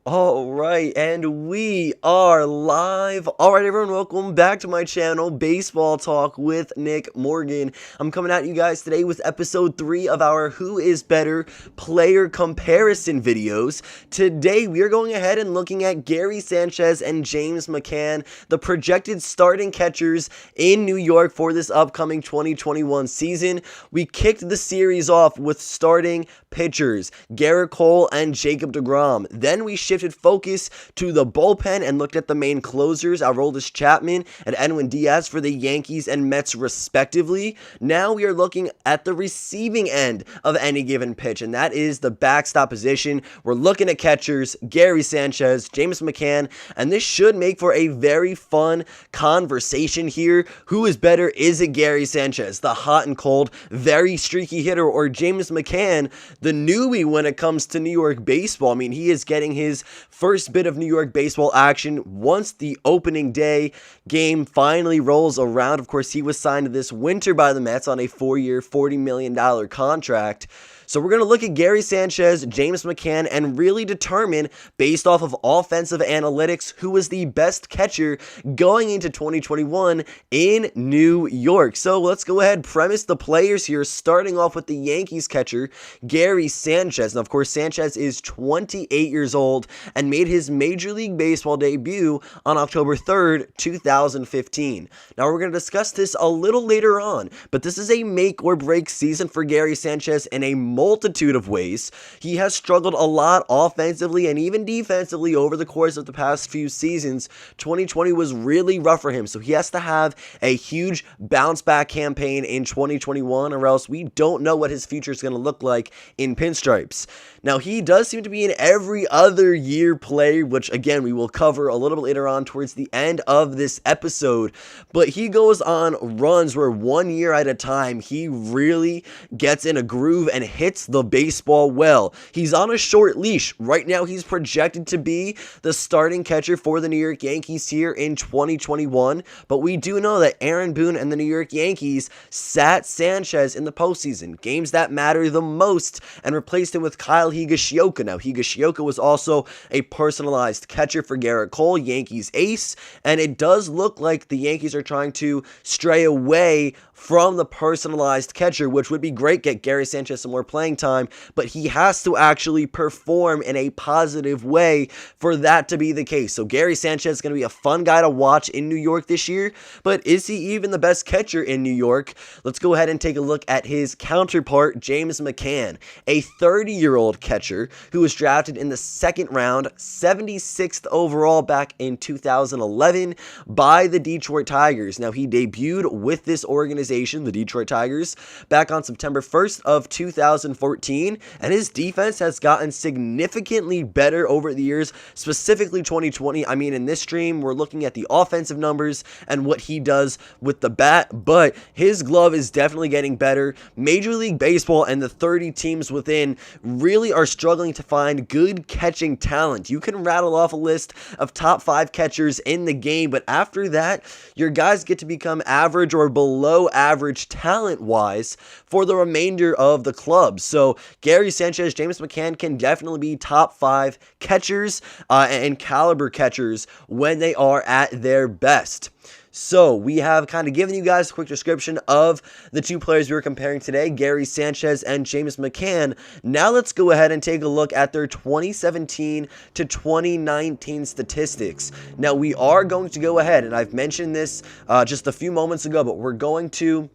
All right, and we are live. All right, everyone, welcome back to my channel, Baseball Talk with Nick Morgan. I'm coming at you guys today with episode 3 of our Who is Better player comparison videos. Today, we are going ahead and looking at Gary Sanchez and James McCann, the projected starting catchers in New York for this upcoming 2021 season. We kicked the series off with starting pitchers, Garrett Cole and Jacob deGrom. Then we shifted focus to the bullpen and looked at the main closers, Aroldis Chapman and Edwin Diaz for the Yankees and Mets respectively. Now we are looking at the receiving end of any given pitch, and that is the backstop position. We're looking at catchers, Gary Sanchez, James McCann, and this should make for a very fun conversation here. Who is better? Is it Gary Sanchez, the hot and cold, very streaky hitter, or James McCann, the newbie when it comes to New York baseball? I mean, he is getting his first bit of New York baseball action once the opening day game finally rolls around. Of course, he was signed this winter by the Mets on a 4-year, $40 million contract. So we're going to look at Gary Sanchez, James McCann, and really determine, based off of offensive analytics, who was the best catcher going into 2021 in New York. So let's go ahead and premise the players here, starting off with the Yankees catcher, Gary Sanchez. Now, of course, Sanchez is 28 years old and made his Major League Baseball debut on October 3rd, 2015. Now, we're going to discuss this a little later on, but this is a make or break season for Gary Sanchez in a multitude of ways. He has struggled a lot offensively and even defensively over the course of the past few seasons. 2020 was really rough for him, so he has to have a huge bounce back campaign in 2021, or else we don't know what his future is going to look like in pinstripes. Now, he does seem to be an every other year player, which again we will cover a little bit later on towards the end of this episode, but he goes on runs where 1 year at a time he really gets in a groove and hits the baseball well. He's on a short leash. Right now, he's projected to be the starting catcher for the New York Yankees here in 2021, but we do know that Aaron Boone and the New York Yankees sat Sanchez in the postseason, games that matter the most, and replaced him with Kyle Higashioka. Now, Higashioka was also a personalized catcher for Garrett Cole, Yankees ace, and it does look like the Yankees are trying to stray away from the personalized catcher, which would be great, get Gary Sanchez some more playing time, but he has to actually perform in a positive way for that to be the case. So Gary Sanchez is going to be a fun guy to watch in New York this year, but is he even the best catcher in New York? Let's go ahead and take a look at his counterpart, James McCann, a 30-year-old catcher who was drafted in the second round, 76th overall back in 2011 by the Detroit Tigers. Now, he debuted with this organization, the Detroit Tigers, back on September 1st of 2014, and his defense has gotten significantly better over the years, specifically 2020. I mean, in this stream, we're looking at the offensive numbers and what he does with the bat, but his glove is definitely getting better. Major League Baseball and the 30 teams within really are struggling to find good catching talent. You can rattle off a list of top 5 catchers in the game, but after that, your guys get to become average or below average talent-wise for the remainder of the club. So Gary Sanchez, James McCann can definitely be top 5 catchers and caliber catchers when they are at their best. So we have kind of given you guys a quick description of the two players we were comparing today, Gary Sanchez and James McCann. Now let's go ahead and take a look at their 2017 to 2019 statistics. Now we are going to go ahead, and I've mentioned this just a few moments ago, but we're going to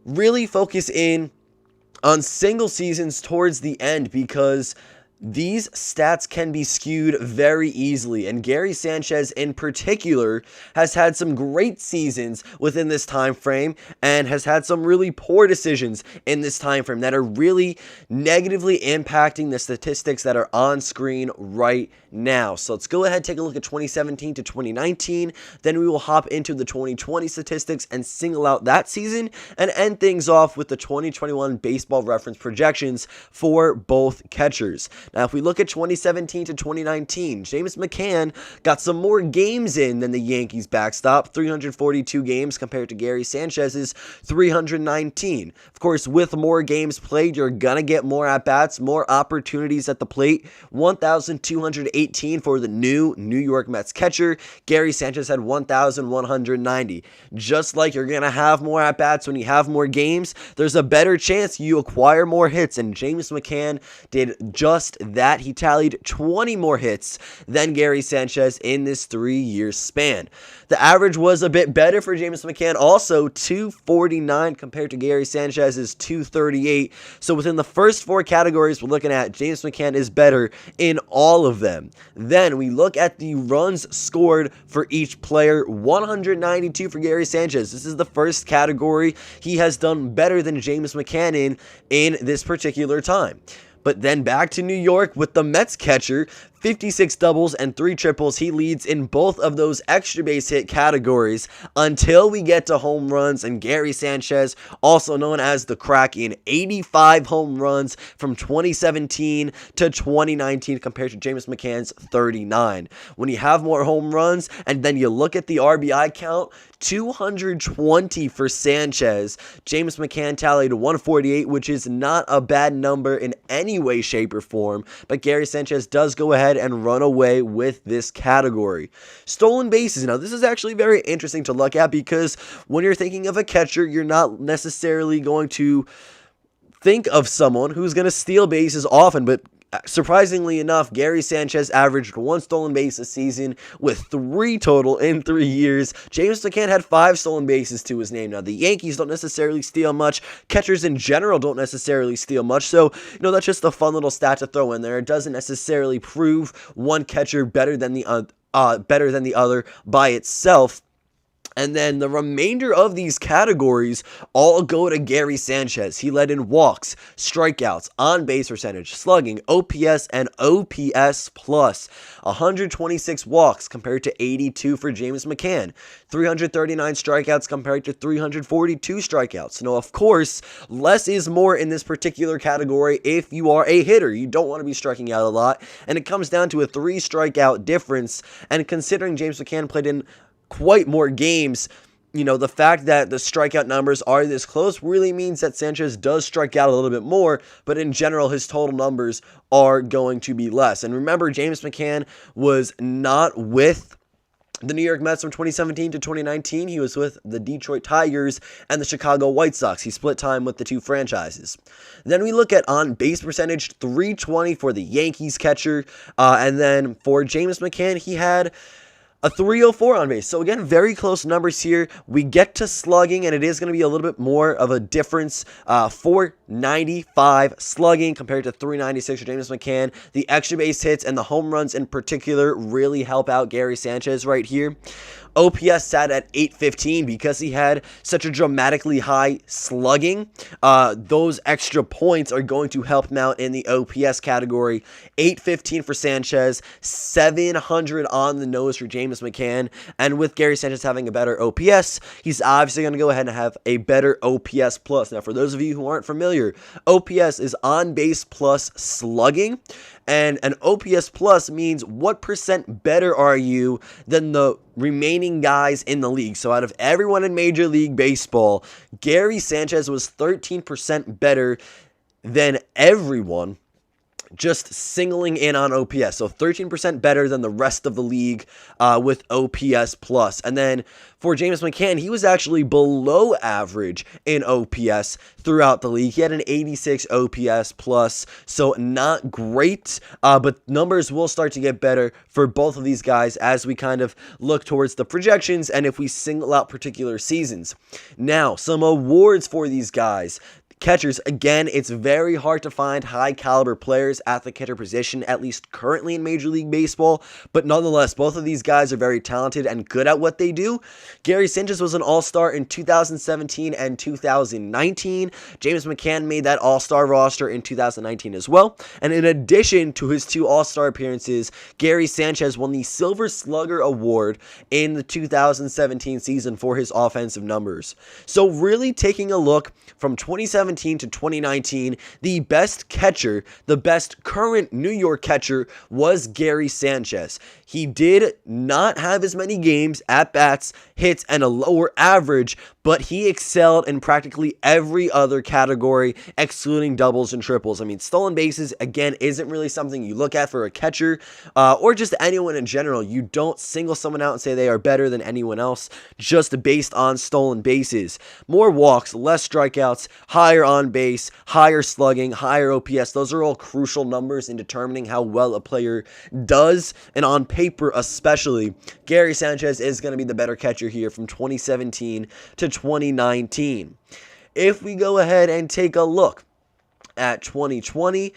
really focus in on single seasons towards the end because these stats can be skewed very easily, and Gary Sanchez in particular has had some great seasons within this time frame and has had some really poor decisions in this time frame that are really negatively impacting the statistics that are on screen right now. So let's go ahead and take a look at 2017 to 2019, then we will hop into the 2020 statistics and single out that season and end things off with the 2021 baseball reference projections for both catchers. Now, if we look at 2017 to 2019, James McCann got some more games in than the Yankees backstop, 342 games compared to Gary Sanchez's 319. Of course, with more games played, you're going to get more at-bats, more opportunities at the plate. 1,218 for the new New York Mets catcher. Gary Sanchez had 1,190. Just like you're going to have more at-bats when you have more games, there's a better chance you acquire more hits, and James McCann did just that. He tallied 20 more hits than Gary Sanchez in this 3-year span. The average was a bit better for James McCann, also 249 compared to Gary Sanchez's 238. So within the first 4 categories we're looking at, James McCann is better in all of them. Then we look at the runs scored for each player, 192 for Gary Sanchez. This is the first category he has done better than James McCann in this particular time. But then back to New York with the Mets catcher, 56 doubles and 3 triples. He leads in both of those extra base hit categories until we get to home runs, and Gary Sanchez, also known as the Kraken, 85 home runs from 2017 to 2019 compared to James McCann's 39. When you have more home runs and then you look at the RBI count, 220 for Sanchez. James McCann tallied 148, which is not a bad number in any way, shape, or form, but Gary Sanchez does go ahead and run away with this category. Stolen bases. Now, this is actually very interesting to look at because when you're thinking of a catcher, you're not necessarily going to think of someone who's going to steal bases often, but surprisingly enough, Gary Sanchez averaged 1 stolen base a season with 3 total in 3 years. James McCann had 5 stolen bases to his name. Now, the Yankees don't necessarily steal much. Catchers in general don't necessarily steal much. So, that's just a fun little stat to throw in there. It doesn't necessarily prove one catcher better than the other by itself. And then the remainder of these categories all go to Gary Sanchez. He led in walks, strikeouts, on-base percentage, slugging, OPS, and OPS+. 126 walks compared to 82 for James McCann. 339 strikeouts compared to 342 strikeouts. Now, of course, less is more in this particular category if you are a hitter. You don't want to be striking out a lot. And it comes down to a 3 strikeout difference. And considering James McCann played in quite more games, the fact that the strikeout numbers are this close really means that Sanchez does strike out a little bit more, but in general, his total numbers are going to be less. And remember, James McCann was not with the New York Mets from 2017 to 2019. He was with the Detroit Tigers and the Chicago White Sox. He split time with the 2 franchises. Then we look at on-base percentage, 320 for the Yankees catcher, and then for James McCann, he had a 304 on base. So again, very close numbers here. We get to slugging, and it is going to be a little bit more of a difference. 495 slugging compared to 396 for James McCann. The extra base hits and the home runs in particular really help out Gary Sanchez right here. OPS sat at 815 because he had such a dramatically high slugging. Those extra points are going to help him out in the OPS category. 815 for Sanchez, 700 on the nose for James McCann. And with Gary Sanchez having a better OPS, he's obviously going to go ahead and have a better OPS plus. Now, for those of you who aren't familiar, OPS is on base plus slugging. And an OPS plus means what percent better are you than the remaining guys in the league. So out of everyone in Major League Baseball, Gary Sanchez was 13% better than everyone, just singling in on OPS. So 13% better than the rest of the league with OPS plus. And then for James McCann, he was actually below average in OPS throughout the league. He had an 86 OPS plus, so not great, but numbers will start to get better for both of these guys as we kind of look towards the projections and if we single out particular seasons. Now, some awards for these guys. Catchers, again, it's very hard to find high caliber players at the catcher position, at least currently in Major League Baseball, but nonetheless, both of these guys are very talented and good at what they do. Gary Sanchez was an all-star in 2017 and 2019. James McCann made that all-star roster in 2019 as well, and in addition to his 2 all-star appearances, Gary Sanchez won the Silver Slugger Award in the 2017 season for his offensive numbers. So really taking a look from 2017 2017 to 2019, the best catcher, the best current New York catcher was Gary Sanchez. He did not have as many games, at-bats, hits, and a lower average, but he excelled in practically every other category, excluding doubles and triples. I mean, stolen bases, again, isn't really something you look at for a catcher, or just anyone in general. You don't single someone out and say they are better than anyone else, just based on stolen bases. More walks, less strikeouts, higher on base, higher slugging, higher OPS. Those are all crucial numbers in determining how well a player does, and on paper especially, Gary Sanchez is going to be the better catcher here from 2017 to 2019. If we go ahead and take a look at 2020,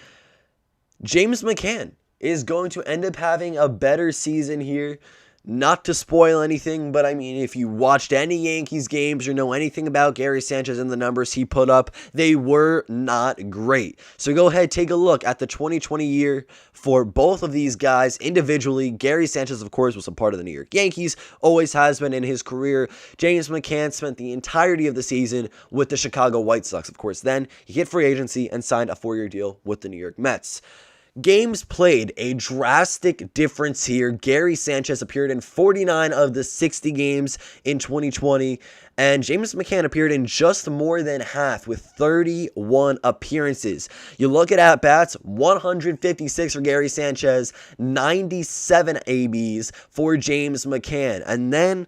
James McCann is going to end up having a better season here. Not to spoil anything, but I mean, if you watched any Yankees games or know anything about Gary Sanchez and the numbers he put up, they were not great. So go ahead, take a look at the 2020 year for both of these guys individually. Gary Sanchez, of course, was a part of the New York Yankees, always has been in his career. James McCann spent the entirety of the season with the Chicago White Sox. Of course, then he hit free agency and signed a 4-year deal with the New York Mets. Games played, a drastic difference here. Gary Sanchez appeared in 49 of the 60 games in 2020, and James McCann appeared in just more than half with 31 appearances. You look at bats, 156 for Gary Sanchez, 97 ABs for James McCann. And then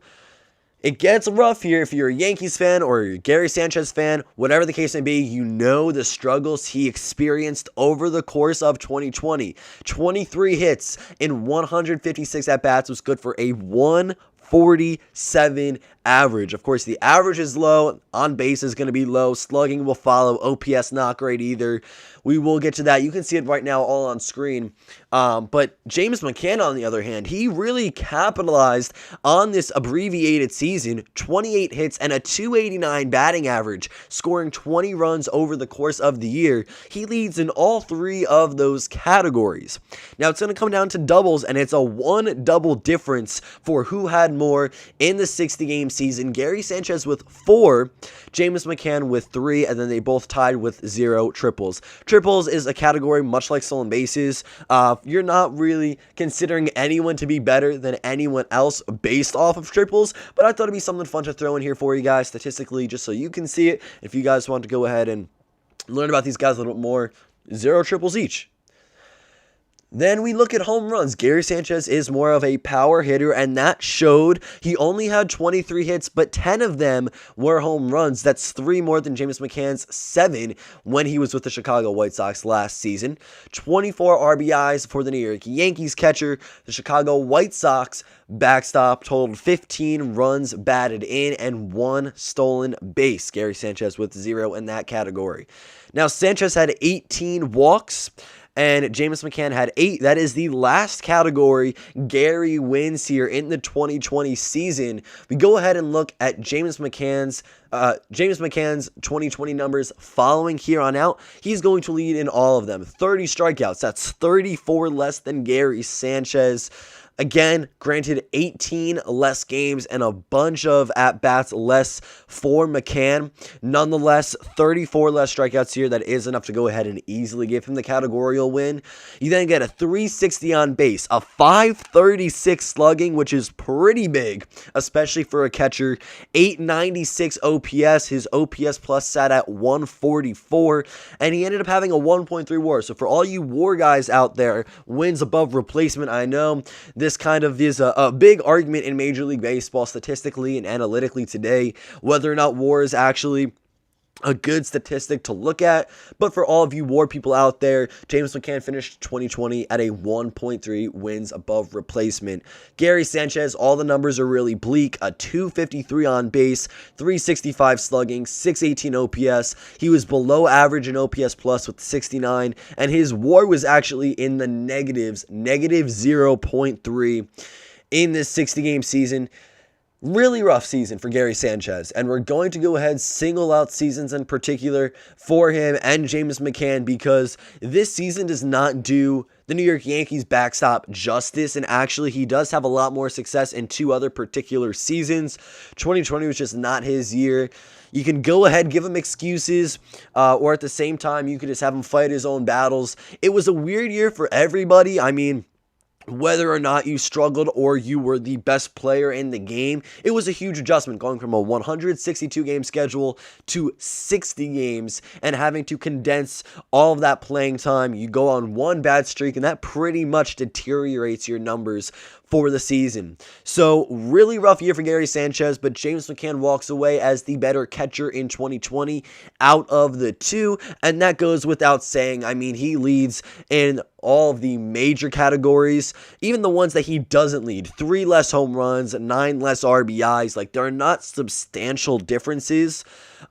it gets rough here if you're a Yankees fan or a Gary Sanchez fan, whatever the case may be. You know the struggles he experienced over the course of 2020. 23 hits in 156 at-bats was good for a 147 average. Of course, the average is low. On base is going to be low. Slugging will follow. OPS not great either. We will get to that. You can see it right now all on screen. But James McCann, on the other hand, he really capitalized on this abbreviated season. 28 hits and a 289 batting average, scoring 20 runs over the course of the year. He leads in all three of those categories. Now, it's going to come down to doubles, and it's a 1 double difference for who had more in the 60-game season. Gary Sanchez with 4, James McCann with 3, and then they both tied with 0 triples. Triples is a category much like stolen bases. You're not really considering anyone to be better than anyone else based off of triples, but I thought it'd be something fun to throw in here for you guys statistically, just so you can see it. If you guys want to go ahead and learn about these guys a little bit more, 0 triples each. Then we look at home runs. Gary Sanchez is more of a power hitter, and that showed. He only had 23 hits, but 10 of them were home runs. That's 3 more than James McCann's 7 when he was with the Chicago White Sox last season. 24 RBIs for the New York Yankees catcher. The Chicago White Sox backstop totaled 15 runs batted in and 1 stolen base. Gary Sanchez with 0 in that category. Now, Sanchez had 18 walks, and James McCann had 8. That is the last category Gary wins here in the 2020 season. We go ahead and look at James McCann's 2020 numbers following here on out. He's going to lead in all of them. 30 strikeouts. That's 34 less than Gary Sanchez. Again, granted, 18 less games and a bunch of at-bats less for McCann. Nonetheless, 34 less strikeouts here. That is enough to go ahead and easily give him the categorical win. You then get a 360 on base, a 536 slugging, which is pretty big, especially for a catcher. 896 OPS. His OPS plus sat at 144, and he ended up having a 1.3 WAR. So for all you WAR guys out there, wins above replacement, I know this kind of is a big argument in Major League Baseball statistically and analytically today, whether or not WAR is actually a good statistic to look at. But for all of you WAR people out there, James McCann finished 2020 at a 1.3 wins above replacement. Gary Sanchez, all the numbers are really bleak. A 253 on base, 365 slugging, 618 OPS. He was below average in OPS plus with 69, and his WAR was actually in the negatives, negative 0.3 in this 60-game season. Really rough season for Gary Sanchez, and we're going to go ahead single out seasons in particular for him and James McCann because this season does not do the New York Yankees backstop justice, and actually he does have a lot more success in two other particular seasons. 2020 was just not his year. You can go ahead, give him excuses, or at the same time, you could just have him fight his own battles. It was a weird year for everybody. I mean, whether or not you struggled or you were the best player in the game, it was a huge adjustment going from a 162 game schedule to 60 games and having to condense all of that playing time. You go on one bad streak and that pretty much deteriorates your numbers for the season. So really rough year for Gary Sanchez, but James McCann walks away as the better catcher in 2020 out of the two, and that goes without saying. I mean, he leads in all of the major categories, even the ones that he doesn't lead. 3 less home runs, 9 less RBIs. Like, there are not substantial differences.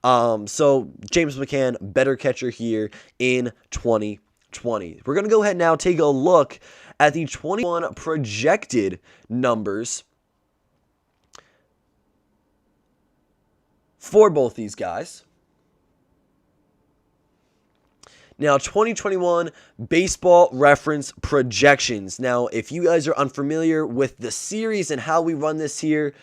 So James McCann, better catcher here in 2020. We're going to go ahead now, take a look at the 21 projected numbers for both these guys. Now, 2021 baseball reference projections. Now, if you guys are unfamiliar with the series and how we run this here,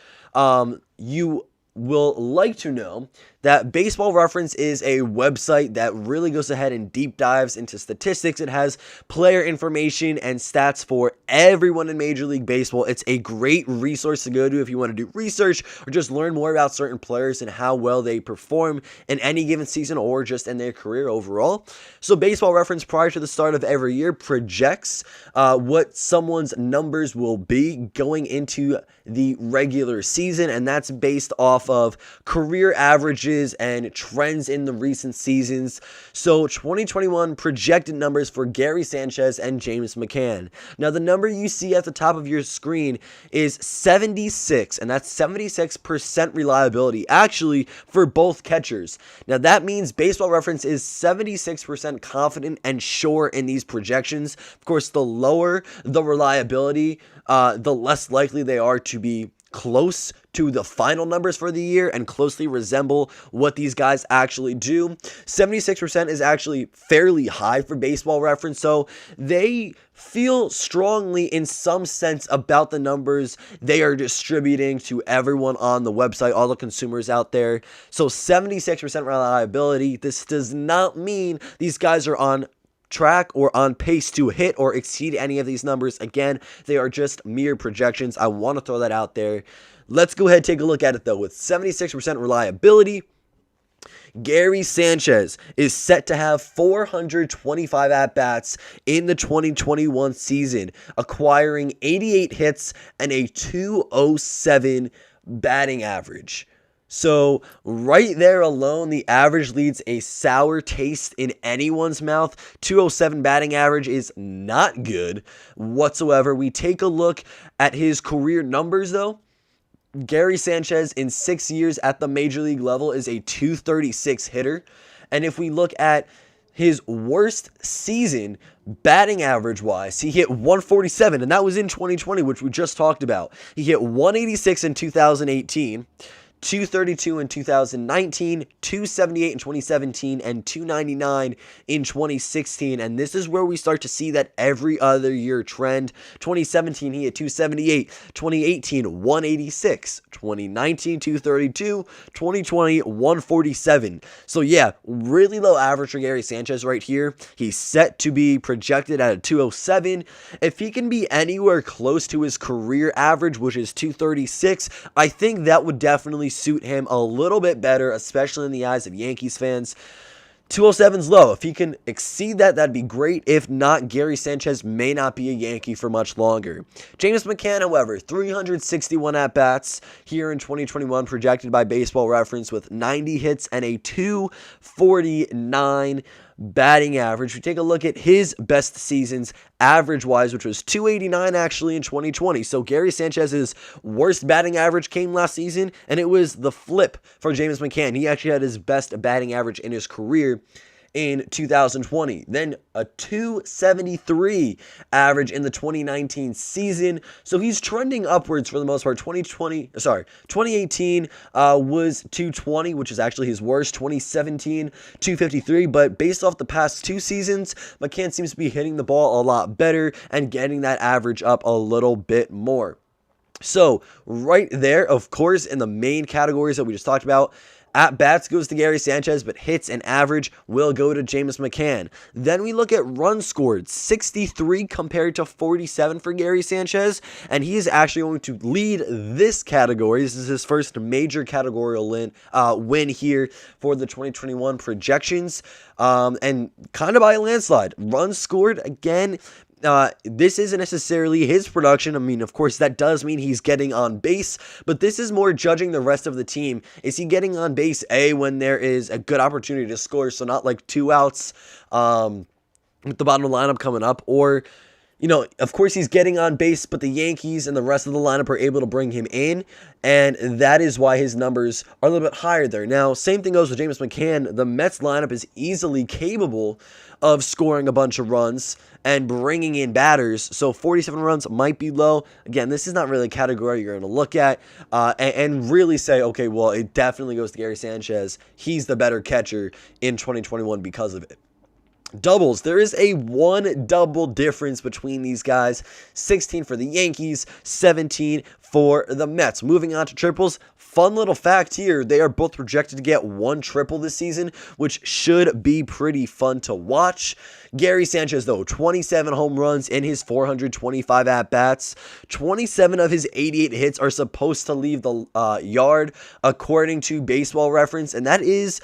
you will like to know that Baseball Reference is a website that really goes ahead and deep dives into statistics. It has player information and stats for everyone in Major League Baseball. It's a great resource to go to if you want to do research or just learn more about certain players and how well they perform in any given season or just in their career overall. So Baseball Reference, prior to the start of every year, projects what someone's numbers will be going into the regular season, and that's based off of career averages and trends in the recent seasons. So 2021 projected numbers for Gary Sanchez and James McCann. Now, the number you see at the top of your screen is 76, and that's 76% reliability, actually, for both catchers. Now, that means Baseball Reference is 76% confident and sure in these projections. Of course, the lower the reliability, the less likely they are to be close to the final numbers for the year and closely resemble what these guys actually do. 76% is actually fairly high for Baseball Reference, so they feel strongly in some sense about the numbers they are distributing to everyone on the website, all the consumers out there. So 76% reliability. This does not mean these guys are on track or on pace to hit or exceed any of these numbers. Again, they are just mere projections. I want to throw that out there. Let's go ahead and take a look at it though. With 76% reliability, Gary Sanchez is set to have 425 at-bats in the 2021 season, acquiring 88 hits and a 207 batting average. So right there alone, the average leaves a sour taste in anyone's mouth. 207 batting average is not good whatsoever. We take a look at his career numbers though. Gary Sanchez in 6 years at the major league level is a 236 hitter. And if we look at his worst season batting average wise, he hit 147, and that was in 2020, which we just talked about. He hit 186 in 2018. 232 in 2019, 278 in 2017, and 299 in 2016. And this is where we start to see that every other year trend. 2017, he hit 278. 2018, 186. 2019, 232. 2020, 147. So yeah, really low average for Gary Sanchez right here. He's set to be projected at a 207. If he can be anywhere close to his career average, which is 236, I think that would definitely suit him a little bit better, especially in the eyes of Yankees fans. 207's low. If he can exceed that, that'd be great. If not, Gary Sanchez may not be a Yankee for much longer. James McCann, however, 361 at-bats here in 2021, projected by Baseball Reference with 90 hits and a 249 batting average. We take a look at his best seasons average-wise, which was 289 actually in 2020. So Gary Sanchez's worst batting average came last season, and it was the flip for James McCann. He actually had his best batting average in his career in 2020, then a 273 average in the 2019 season. So he's trending upwards for the most part. 2018 was 220, which is actually his worst. 2017, 253. But based off the past two seasons, McCann seems to be hitting the ball a lot better and getting that average up a little bit more. So right there, of course, in the main categories that we just talked about, at bats goes to Gary Sanchez, but hits and average will go to James McCann. Then we look at runs scored, 63 compared to 47 for Gary Sanchez, and he is actually going to lead this category. This is his first major categorical win here for the 2021 projections, and kind of by a landslide. Runs scored, again, this isn't necessarily his production. I mean, of course, that does mean he's getting on base, but this is more judging the rest of the team. Is he getting on base, when there is a good opportunity to score, so not like 2 outs with the bottom of the lineup coming up, or, of course he's getting on base, but the Yankees and the rest of the lineup are able to bring him in, and that is why his numbers are a little bit higher there. Now, same thing goes with James McCann. The Mets lineup is easily capable of scoring a bunch of runs and bringing in batters, so 47 runs might be low. Again, this is not really a category you're going to look at and really say, okay, well, it definitely goes to Gary Sanchez. He's the better catcher in 2021 because of it. Doubles, there is a 1 double difference between these guys. 16 for the Yankees, 17 for the Mets. Moving on to triples, fun little fact here, they are both projected to get 1 triple this season, which should be pretty fun to watch. Gary Sanchez, though, 27 home runs in his 425 at-bats. 27 of his 88 hits are supposed to leave the yard, according to Baseball Reference, and that is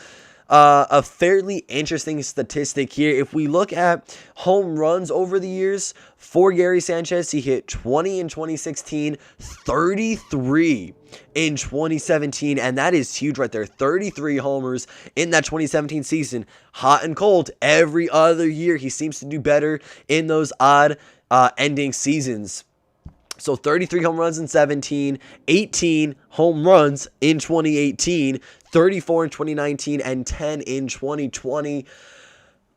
a fairly interesting statistic here. If we look at home runs over the years, for Gary Sanchez, he hit 20 in 2016, 33 in 2017, and that is huge right there. 33 homers in that 2017 season. Hot and cold every other year. He seems to do better in those odd ending seasons. So 33 home runs in 17, 18 home runs in 2018, 34 in 2019, and 10 in 2020.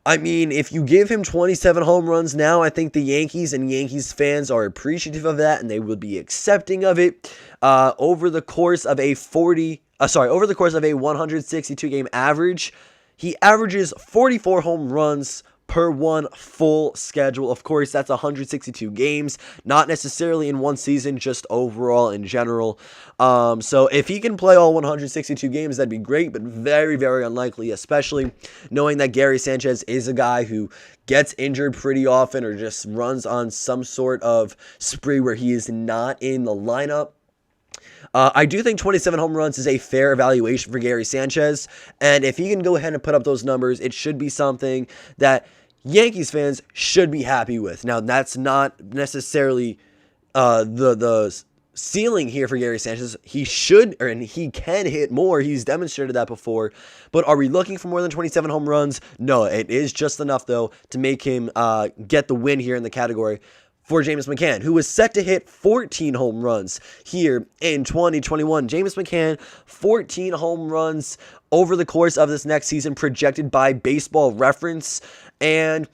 I mean, if you give him 27 home runs now, I think the Yankees and Yankees fans are appreciative of that, and they would be accepting of it. Over the course of a 162 game average, he averages 44 home runs per one full schedule. Of course, that's 162 games, not necessarily in one season, just overall in general. So if he can play all 162 games, that'd be great, but very, very unlikely, especially knowing that Gary Sanchez is a guy who gets injured pretty often or just runs on some sort of spree where he is not in the lineup. I do think 27 home runs is a fair evaluation for Gary Sanchez, and if he can go ahead and put up those numbers, it should be something that Yankees fans should be happy with. Now, that's not necessarily the ceiling here for Gary Sanchez. He should, and he can hit more. He's demonstrated that before. But are we looking for more than 27 home runs? No, it is just enough, though, to make him get the win here in the category for James McCann, who was set to hit 14 home runs here in 2021. James McCann, 14 home runs over the course of this next season, projected by Baseball Reference. And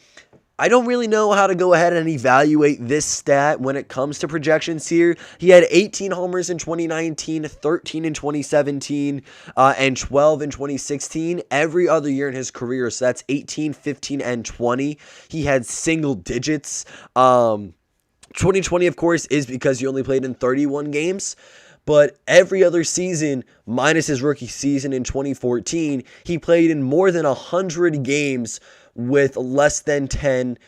I don't really know how to go ahead and evaluate this stat when it comes to projections here. He had 18 homers in 2019, 13 in 2017, and 12 in 2016. Every other year in his career, so that's 18, 15, and 20. He had single digits. 2020, of course, is because he only played in 31 games. But every other season, minus his rookie season in 2014, he played in more than 100 games with less than 10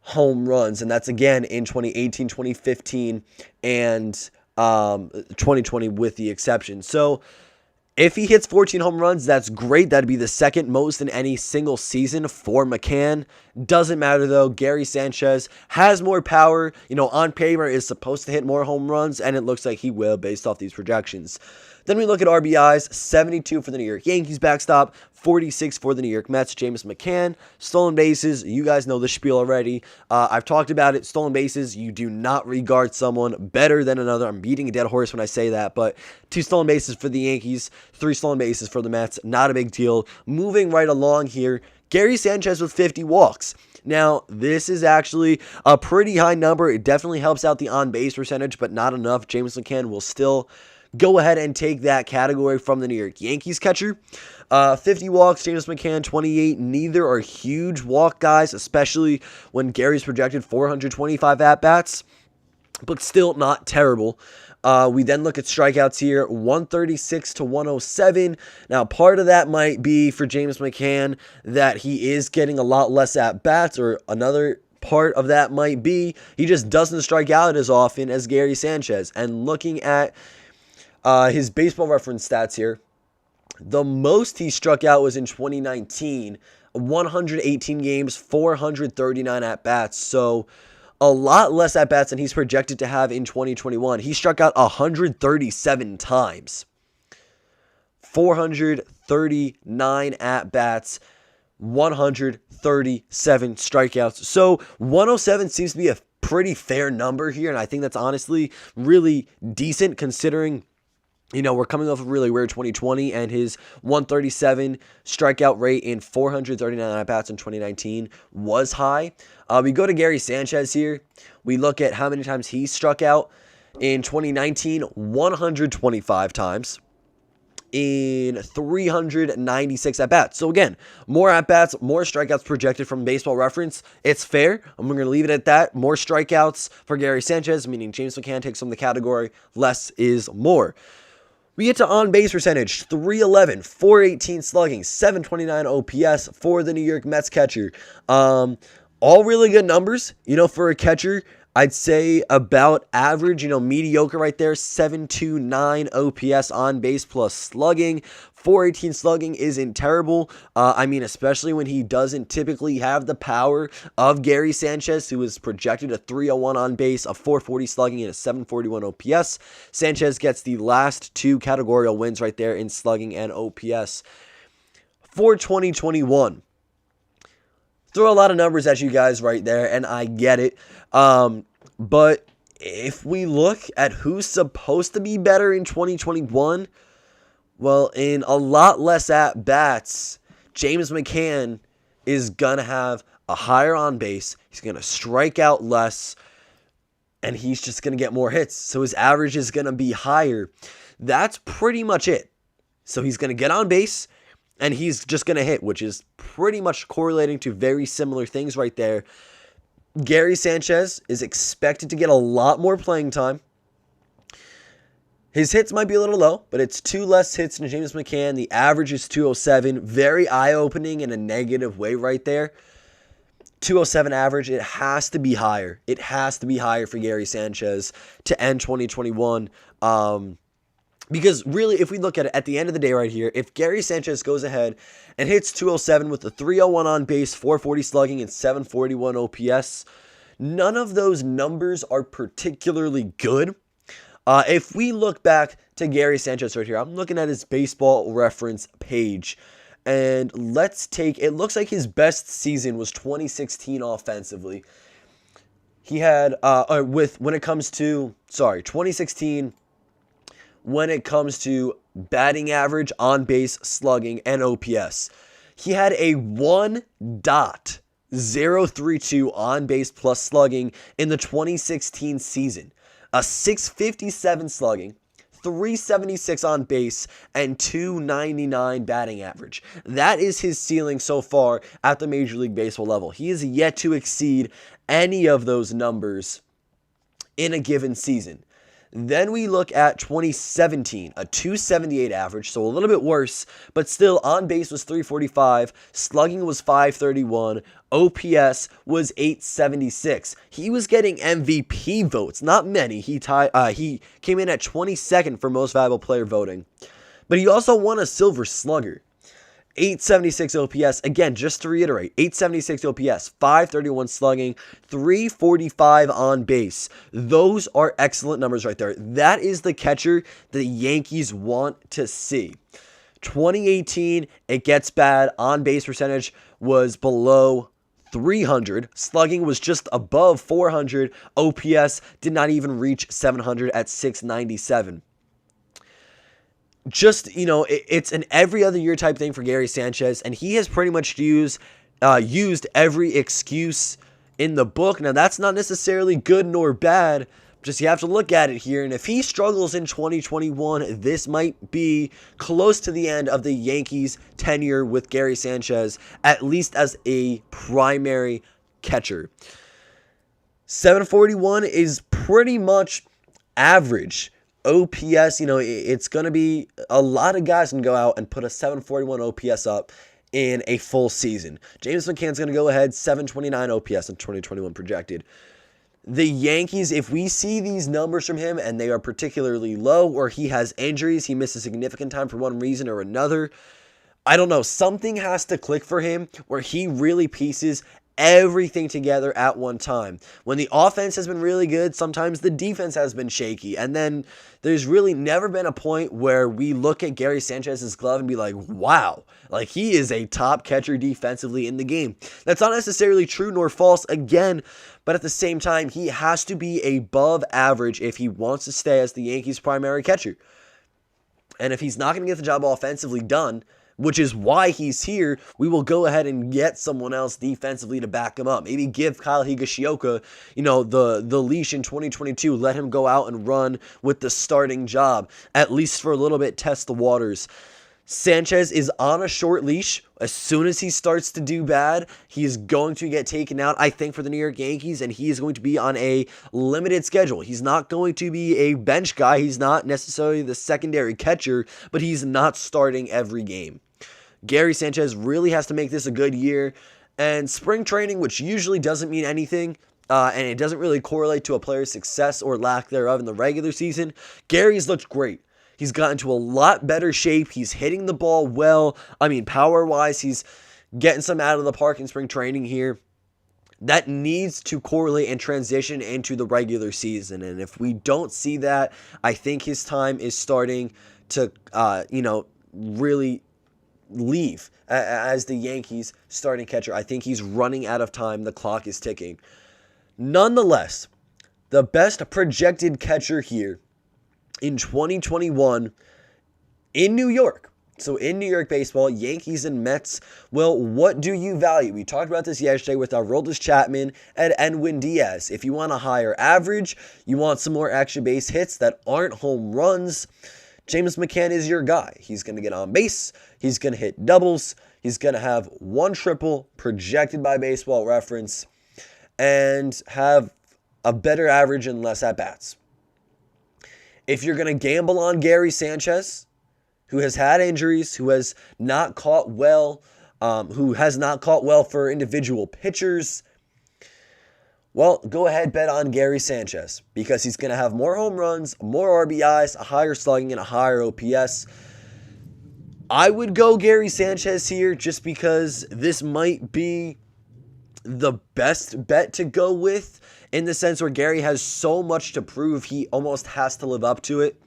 home runs. And that's, again, in 2018, 2015, and 2020 with the exception. So if he hits 14 home runs, that's great. That'd be the second most in any single season for McCann. Doesn't matter, though. Gary Sanchez has more power. On paper is supposed to hit more home runs, and it looks like he will based off these projections. Then we look at RBIs, 72 for the New York Yankees backstop, 46 for the New York Mets, James McCann. Stolen bases, you guys know the spiel already. I've talked about it. Stolen bases, you do not regard someone better than another. I'm beating a dead horse when I say that, but 2 stolen bases for the Yankees, 3 stolen bases for the Mets. Not a big deal. Moving right along here, Gary Sanchez with 50 walks. Now, this is actually a pretty high number. It definitely helps out the on-base percentage, but not enough. James McCann will still go ahead and take that category from the New York Yankees catcher. 50 walks, James McCann 28. Neither are huge walk guys, especially when Gary's projected 425 at-bats, but still not terrible. We then look at strikeouts here, 136 to 107. Now, part of that might be for James McCann that he is getting a lot less at-bats, or another part of that might be he just doesn't strike out as often as Gary Sanchez. And looking at his baseball reference stats here, the most he struck out was in 2019, 118 games, 439 at-bats. So a lot less at-bats than he's projected to have in 2021. He struck out 137 times. 439 at-bats, 137 strikeouts. So 107 seems to be a pretty fair number here, and I think that's honestly really decent considering, you know, we're coming off a really weird 2020, and his 137 strikeout rate in 439 at-bats in 2019 was high. We go to Gary Sanchez here. We look at how many times he struck out. In 2019, 125 times in 396 at-bats. So again, more at-bats, more strikeouts projected from Baseball Reference. It's fair. I'm going to leave it at that. More strikeouts for Gary Sanchez, meaning James McCann takes from the category. Less is more. We get to on-base percentage, 311, 418 slugging, 729 OPS for the New York Mets catcher. All really good numbers, you know, for a catcher. I'd say about average, you know, mediocre right there, 729 OPS on base plus slugging. 418 slugging isn't terrible. I mean, especially when he doesn't typically have the power of Gary Sanchez, who is projected a 301 on base, a 440 slugging, and a 741 OPS. Sanchez gets the last two categorical wins right there in slugging and OPS for 2021. Throw a lot of numbers at you guys right there, and I get it. But if we look at who's supposed to be better in 2021, well, in a lot less at-bats, James McCann is going to have a higher on-base. He's going to strike out less, and he's just going to get more hits. So his average is going to be higher. That's pretty much it. So he's going to get on base, and he's just going to hit, which is pretty much correlating to very similar things right there. Gary Sanchez is expected to get a lot more playing time. His hits might be a little low, but it's 2 less hits than James McCann. The average is 207. Very eye-opening in a negative way right there. 207 average. It has to be higher. It has to be higher for Gary Sanchez to end 2021. Because really, if we look at it at the end of the day right here, if Gary Sanchez goes ahead and hits 207 with a 301 on base, 440 slugging, and 741 OPS, none of those numbers are particularly good. If we look back to Gary Sanchez right here, I'm looking at his baseball reference page, and let's take, it looks like his best season was 2016 offensively. He had, 2016, when it comes to batting average, on-base, slugging, and OPS. He had a 1.032 on-base plus slugging in the 2016 season. A 657 slugging, 376 on base, and 299 batting average. That is his ceiling so far at the Major League Baseball level. He is yet to exceed any of those numbers in a given season. Then we look at 2017, a 278 average, so a little bit worse, but still on base was 345, slugging was 531, OPS was 876. He was getting MVP votes, not many. He came in at 22nd for most valuable player voting, but he also won a Silver Slugger. 876 OPS, again, just to reiterate, 876 OPS, 531 slugging, 345 on base. Those are excellent numbers right there. That is the catcher the Yankees want to see. 2018, it gets bad. On base percentage was below 300. Slugging was just above 400. OPS did not even reach 700 at 697. Just, you know, it's an every other year type thing for Gary Sanchez, and he has pretty much used used every excuse in the book. Now, that's not necessarily good nor bad. Just you have to look at it here. And if he struggles in 2021, this might be close to the end of the Yankees' tenure with Gary Sanchez, at least as a primary catcher. 741 is pretty much average. OPS, it's going to be a lot of guys can go out and put a 741 OPS up in a full season. James McCann's going to go ahead, 729 OPS in 2021 projected. The Yankees, if we see these numbers from him and they are particularly low or he has injuries, he misses significant time for one reason or another, I don't know, something has to click for him where he really pieces everything together at one time. When the offense has been really good, sometimes the defense has been shaky. And then there's really never been a point where we look at Gary Sanchez's glove and be like, wow, like he is a top catcher defensively in the game. That's not necessarily true nor false again, but at the same time, he has to be above average if he wants to stay as the Yankees' primary catcher. And if he's not going to get the job offensively done, which is why he's here, we will go ahead and get someone else defensively to back him up. Maybe give Kyle Higashioka, the leash in 2022. Let him go out and run with the starting job, at least for a little bit, test the waters. Sanchez is on a short leash. As soon as he starts to do bad, he is going to get taken out, I think, for the New York Yankees, and he is going to be on a limited schedule. He's not going to be a bench guy. He's not necessarily the secondary catcher, but he's not starting every game. Gary Sanchez really has to make this a good year, and spring training, which usually doesn't mean anything, and it doesn't really correlate to a player's success or lack thereof in the regular season, Gary's looked great. He's gotten to a lot better shape. He's hitting the ball well. I mean, power-wise, he's getting some out of the park in spring training here. That needs to correlate and transition into the regular season. And if we don't see that, I think his time is starting to, really leave as the Yankees starting catcher. I think he's running out of time. The clock is ticking. Nonetheless, the best projected catcher here in 2021 in New York. So in New York baseball, Yankees and Mets, well, what do you value? We talked about this yesterday with our Aroldis Chapman and Edwin Diaz. If you want a higher average, you want some more extra base hits that aren't home runs, James McCann is your guy. He's going to get on base. He's going to hit doubles. He's going to have one triple projected by Baseball Reference and have a better average and less at-bats. If you're going to gamble on Gary Sanchez, who has had injuries, who has not caught well, for individual pitchers, well, go ahead, bet on Gary Sanchez because he's going to have more home runs, more RBIs, a higher slugging, and a higher OPS. I would go Gary Sanchez here just because this might be the best bet to go with in the sense where Gary has so much to prove, he almost has to live up to it.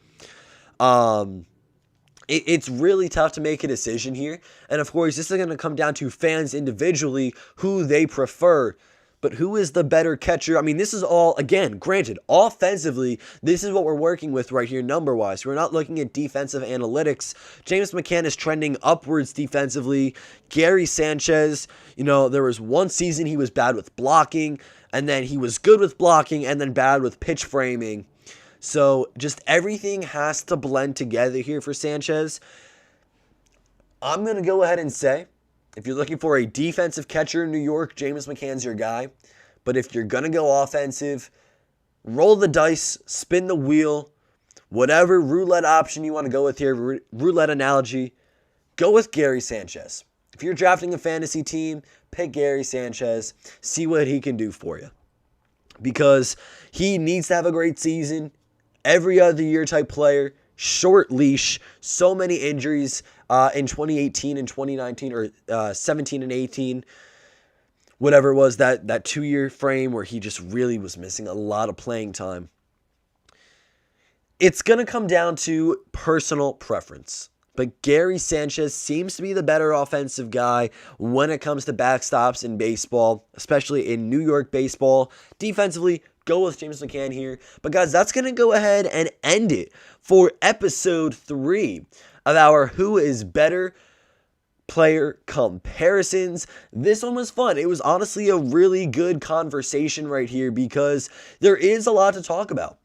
It's really tough to make a decision here. And of course, this is going to come down to fans individually, who they prefer. But who is the better catcher? I mean, this is all, again, granted, offensively, this is what we're working with right here number-wise. We're not looking at defensive analytics. James McCann is trending upwards defensively. Gary Sanchez, there was one season he was bad with blocking, and then he was good with blocking, and then bad with pitch framing. So just everything has to blend together here for Sanchez. I'm going to go ahead and say, if you're looking for a defensive catcher in New York, James McCann's your guy. But if you're going to go offensive, roll the dice, spin the wheel, whatever roulette option you want to go with here, roulette analogy, go with Gary Sanchez. If you're drafting a fantasy team, pick Gary Sanchez, see what he can do for you. Because he needs to have a great season, every other year type player, short leash, so many injuries in 2018 and 2019, or 17 and 18, whatever it was, that 2-year frame where he just really was missing a lot of playing time. It's going to come down to personal preference. But Gary Sanchez seems to be the better offensive guy when it comes to backstops in baseball, especially in New York baseball. Defensively, go with James McCann here. But guys, that's going to go ahead and end it for episode 3 of our Who is Better player comparisons. This one was fun. It was honestly a really good conversation right here because there is a lot to talk about.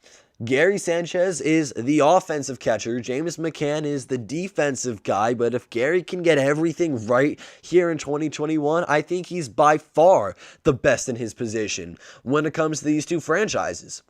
Gary Sanchez is the offensive catcher. James McCann is the defensive guy. But if Gary can get everything right here in 2021, I think he's by far the best in his position when it comes to these two franchises.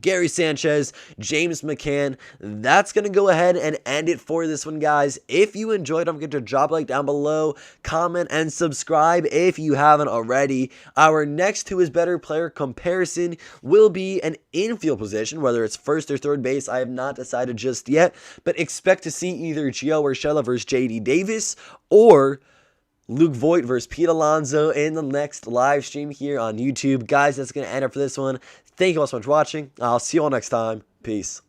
Gary Sanchez, James McCann. That's going to go ahead and end it for this one, guys. If you enjoyed, don't forget to drop a like down below, comment, and subscribe if you haven't already. Our next Who is Better player comparison will be an infield position, whether it's first or third base. I have not decided just yet, but expect to see either Gio Urshela versus J.D. Davis or Luke Voigt versus Pete Alonso in the next live stream here on YouTube. Guys, that's going to end it for this one. Thank you all so much for watching. I'll see you all next time. Peace.